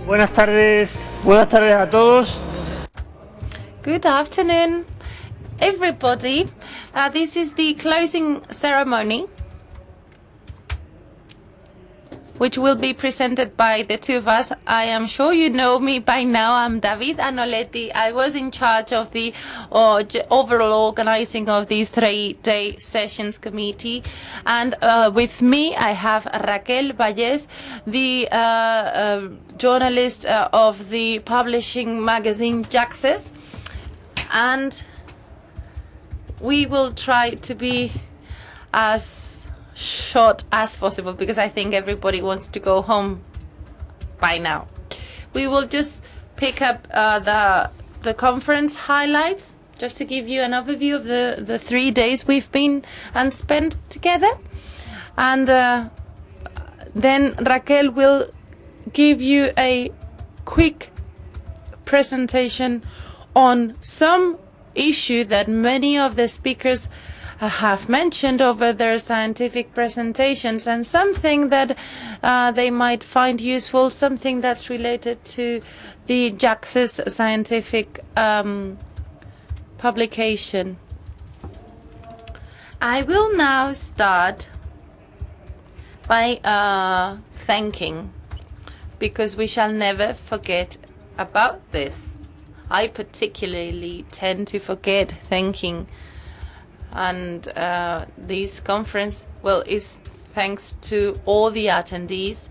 buenas tardes a todos. Good afternoon, everybody. This is the closing ceremony, which will be presented by the two of us. I am sure you know me by now. I'm Drt4all2013. I was in charge of the overall organizing of these 3-day sessions committee. And with me, I have Raquel Valles, the journalist of the publishing magazine Jaxes. And we will try to be as short as possible because I think everybody wants to go home by now. We will just pick up the conference highlights just to give you an overview of the 3 days we've been and spent together, and then Raquel will give you a quick presentation on some issue that many of the speakers have mentioned over their scientific presentations, and something that they might find useful, something that's related to the Jaxes scientific publication. I will now start by thanking, because we shall never forget about this. I particularly tend to forget thanking. And this conference, well, is thanks to all the attendees.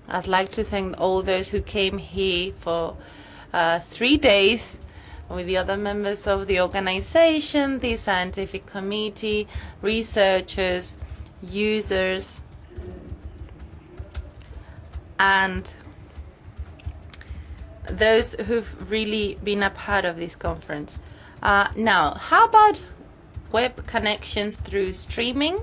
I'd like to thank all those who came here for 3 days with the other members of the organization, the scientific committee, researchers, users, and those who've really been a part of this conference. Now, how about web connections through streaming?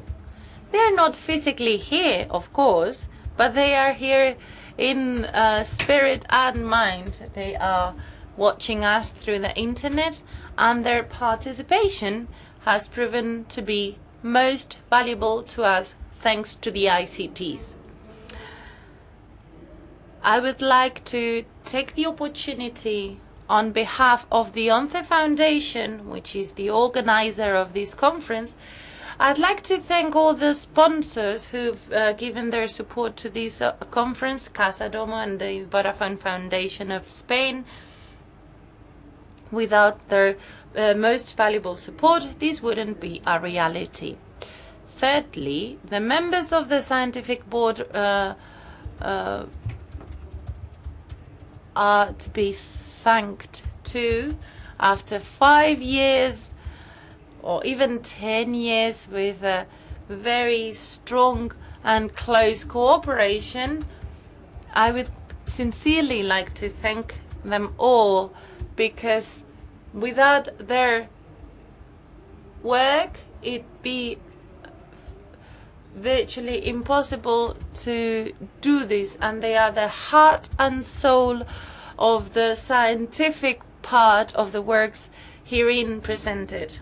They're not physically here, of course, but they are here in spirit and mind. They are watching us through the internet, and their participation has proven to be most valuable to us thanks to the ICTs. I would like to take the opportunity on behalf of the ONCE Foundation, which is the organizer of this conference. I'd like to thank all the sponsors who've given their support to this conference, Casa Domo and the Vodafone Foundation of Spain. Without their most valuable support, this wouldn't be a reality. Thirdly, the members of the scientific board are to be thanked too. After 5 years or even 10 years with a very strong and close cooperation, I would sincerely like to thank them all, because without their work it'd be virtually impossible to do this, and they are the heart and soul of the scientific part of the works herein presented.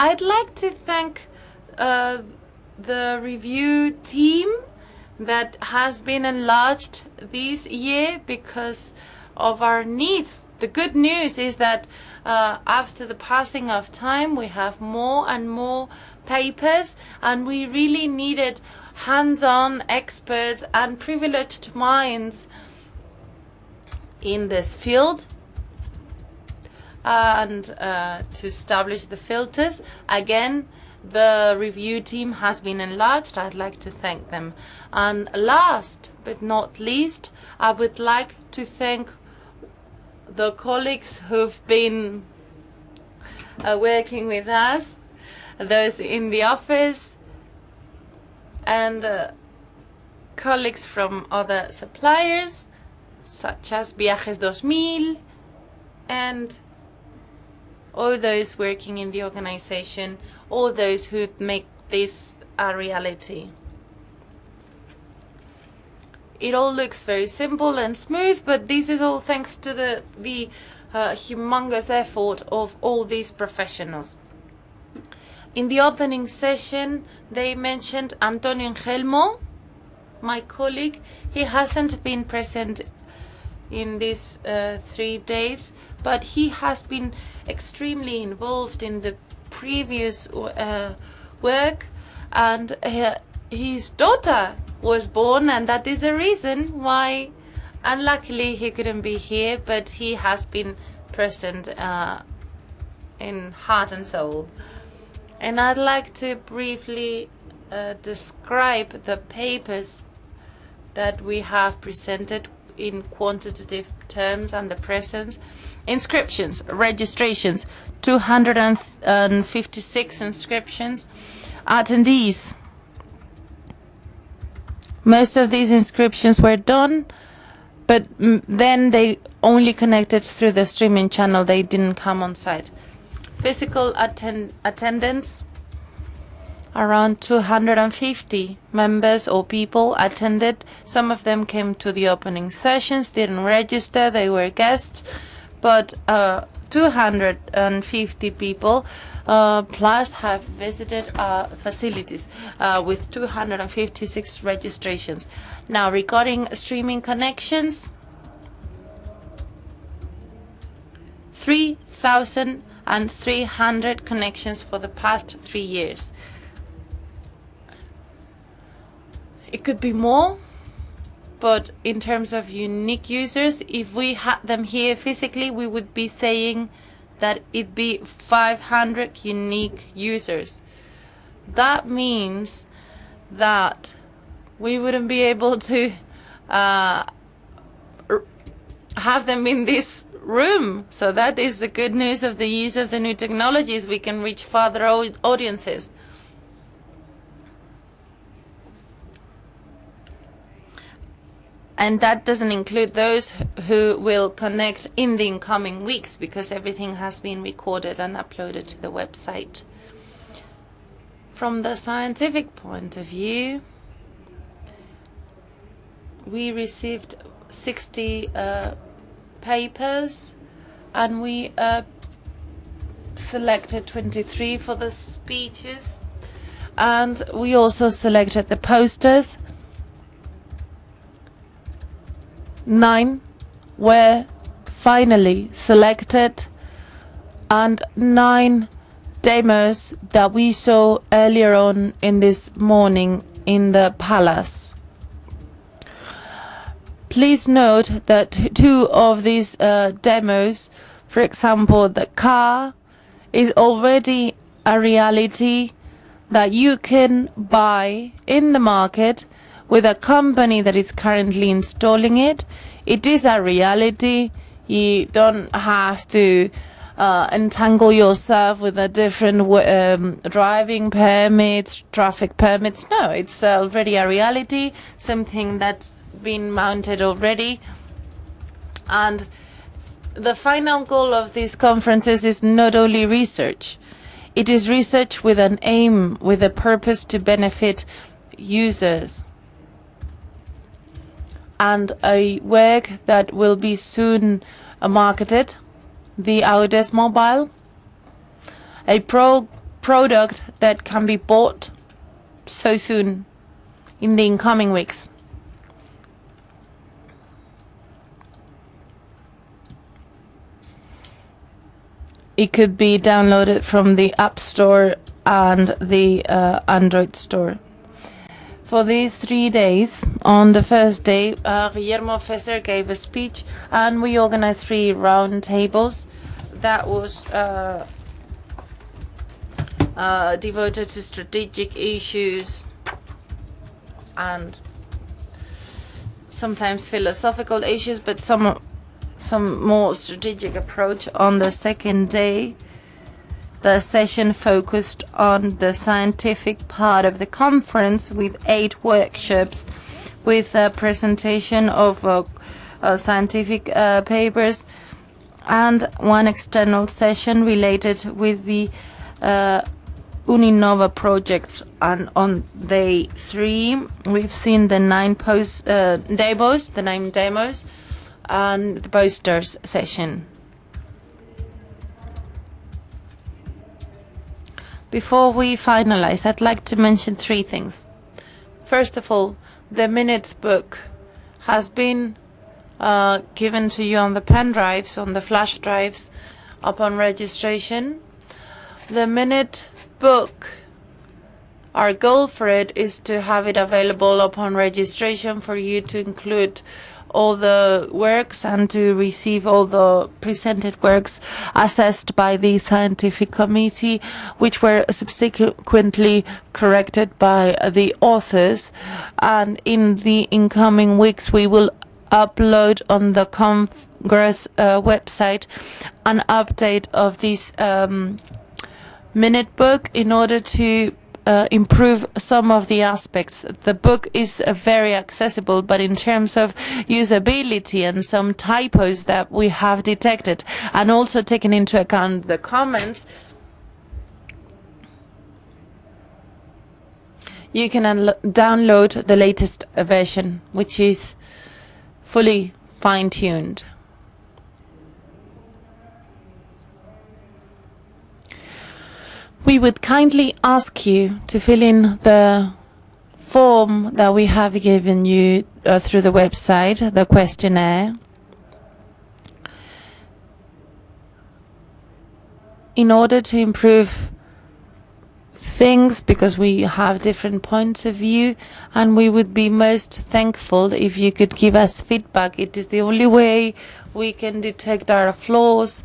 I'd like to thank the review team that has been enlarged this year because of our needs. The good news is that after the passing of time, we have more and more papers, and we really needed hands-on experts and privileged minds in this field, and to establish the filters. Again, the review team has been enlarged. I'd like to thank them. And last but not least, I would like to thank the colleagues who've been working with us, those in the office, and colleagues from other suppliers such as Viajes 2000, and all those working in the organization, all those who make this a reality. It all looks very simple and smooth, but this is all thanks to the humongous effort of all these professionals. In the opening session, they mentioned Antonio Angelmo, my colleague. He hasn't been present in these 3 days, but he has been extremely involved in the previous work, and his daughter was born, and that is the reason why, unluckily, he couldn't be here, but he has been present in heart and soul. And I'd like to briefly describe the papers that we have presented in quantitative terms and the presence. Inscriptions, registrations, 256 inscriptions. Attendees. Most of these inscriptions were done, but then they only connected through the streaming channel. They didn't come on site. Physical attendance, around 250 members or people attended. Some of them came to the opening sessions, didn't register, they were guests, but 250 people plus have visited our facilities with 256 registrations. Now, regarding streaming connections, 3,300 connections for the past 3 years. It could be more, but in terms of unique users, if we had them here physically, we would be saying that it'd be 500 unique users. That means that we wouldn't be able to have them in this room. So that is the good news of the use of the new technologies. We can reach farther audiences. And that doesn't include those who will connect in the incoming weeks, because everything has been recorded and uploaded to the website. From the scientific point of view, we received 60 papers, and we selected 23 for the speeches, and we also selected the posters. 9 were finally selected, and 9 demos that we saw earlier on in this morning in the palace. Please note that 2 of these demos, for example, the car, is already a reality that you can buy in the market with a company that is currently installing it. It is a reality. You don't have to entangle yourself with a different driving permits, traffic permits. No, it's already a reality, something that's been mounted already. And the final goal of these conferences is not only research. It is research with an aim, with a purpose to benefit users. And a work that will be soon marketed, the Audes Mobile, a product that can be bought so soon in the incoming weeks. It could be downloaded from the App Store and the Android Store. For these 3 days, on the first day, Guillermo Fesser gave a speech, and we organized 3 round tables that was devoted to strategic issues and sometimes philosophical issues, but some more strategic approach. On the second day, the session focused on the scientific part of the conference with 8 workshops, with a presentation of scientific papers, and 1 external session related with the Uninova projects. And on day 3, we've seen the 9 demos, and the posters session. Before we finalize, I'd like to mention 3 things. First of all, the minutes book has been given to you on the pen drives, on the flash drives, upon registration. The minute book, our goal for it is to have it available upon registration for you to include all the works and to receive all the presented works assessed by the scientific committee, which were subsequently corrected by the authors. And in the incoming weeks, we will upload on the Congress website an update of this minute book in order to improve some of the aspects. The book is very accessible, but in terms of usability and some typos that we have detected, and also taking into account the comments, you can download the latest version, which is fully fine-tuned. We would kindly ask you to fill in the form that we have given you through the website, the questionnaire, in order to improve things, because we have different points of view, and we would be most thankful if you could give us feedback. It is the only way we can detect our flaws,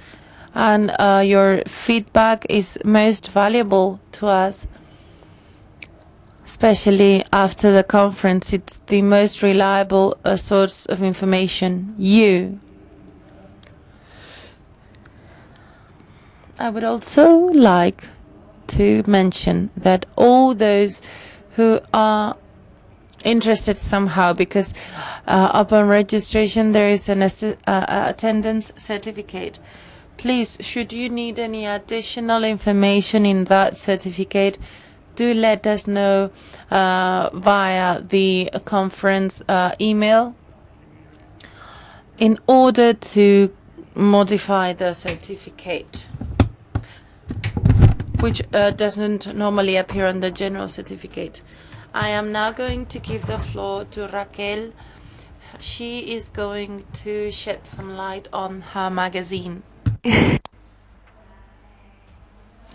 and your feedback is most valuable to us, especially after the conference. It's the most reliable source of information. I would also like to mention that all those who are interested somehow, because upon registration there is an attendance certificate. Please, should you need any additional information in that certificate, do let us know via the conference email in order to modify the certificate, which doesn't normally appear on the general certificate. I am now going to give the floor to Raquel. She is going to shed some light on her magazine.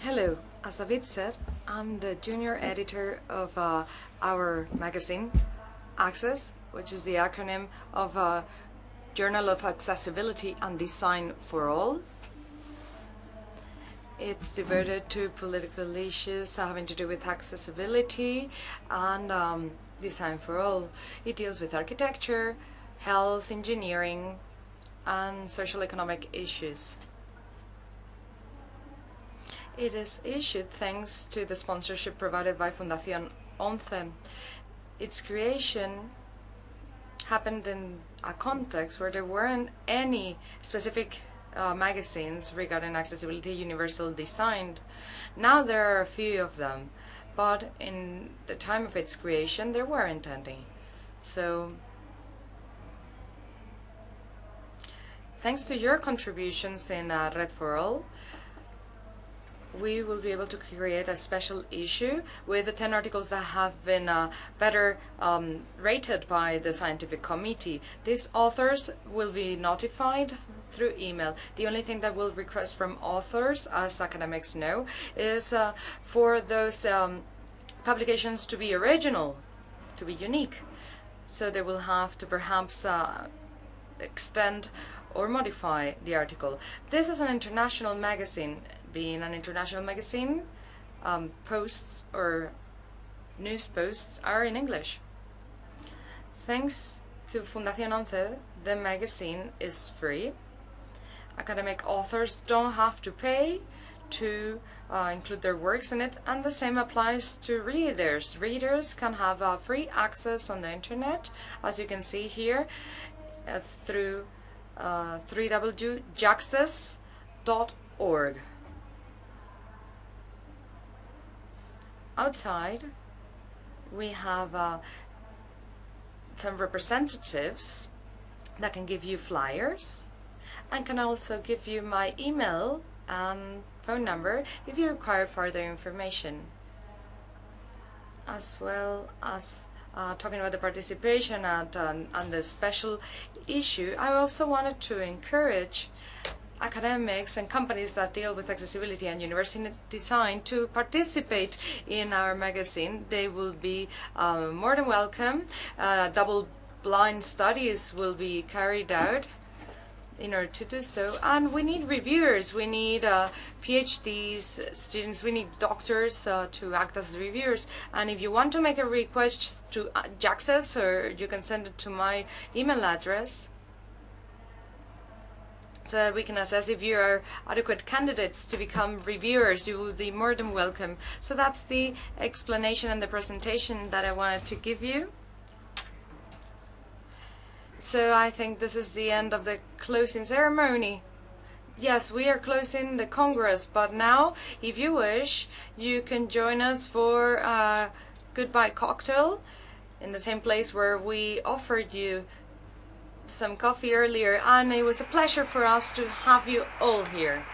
Hello, as David said, I'm the junior editor of our magazine, Access, which is the acronym of Journal of Accessibility and Design for All. It's devoted to political issues having to do with accessibility and design for all. It deals with architecture, health, engineering, and social economic issues. It is issued thanks to the sponsorship provided by Fundación 11. Its creation happened in a context where there weren't any specific magazines regarding accessibility universal design. Now there are a few of them, but in the time of its creation there weren't any. So thanks to your contributions in Drt4all, we will be able to create a special issue with the 10 articles that have been better rated by the scientific committee. These authors will be notified through email. The only thing that we'll request from authors, as academics know, is for those publications to be original, to be unique. So they will have to perhaps extend or modify the article. This is an international magazine. Being an international magazine, posts or news posts are in English. Thanks to Fundación 11, the magazine is free. Academic authors don't have to pay to include their works in it, and the same applies to readers. Readers can have free access on the internet, as you can see here, through www.jaccess.org. Outside, we have some representatives that can give you flyers and can also give you my email and phone number if you require further information. As well as talking about the participation on the special issue, I also wanted to encourage academics and companies that deal with accessibility and university design to participate in our magazine. They will be more than welcome. Double-blind studies will be carried out in order to do so, and we need reviewers, we need PhDs students, we need doctors to act as reviewers. And if you want to make a request to Jaxas, or you can send it to my email address, so that we can assess if you are adequate candidates to become reviewers. You will be more than welcome. So that's the explanation and the presentation that I wanted to give you. So I think this is the end of the closing ceremony. Yes, we are closing the Congress, but now, if you wish, you can join us for a goodbye cocktail in the same place where we offered you some coffee earlier, and it was a pleasure for us to have you all here.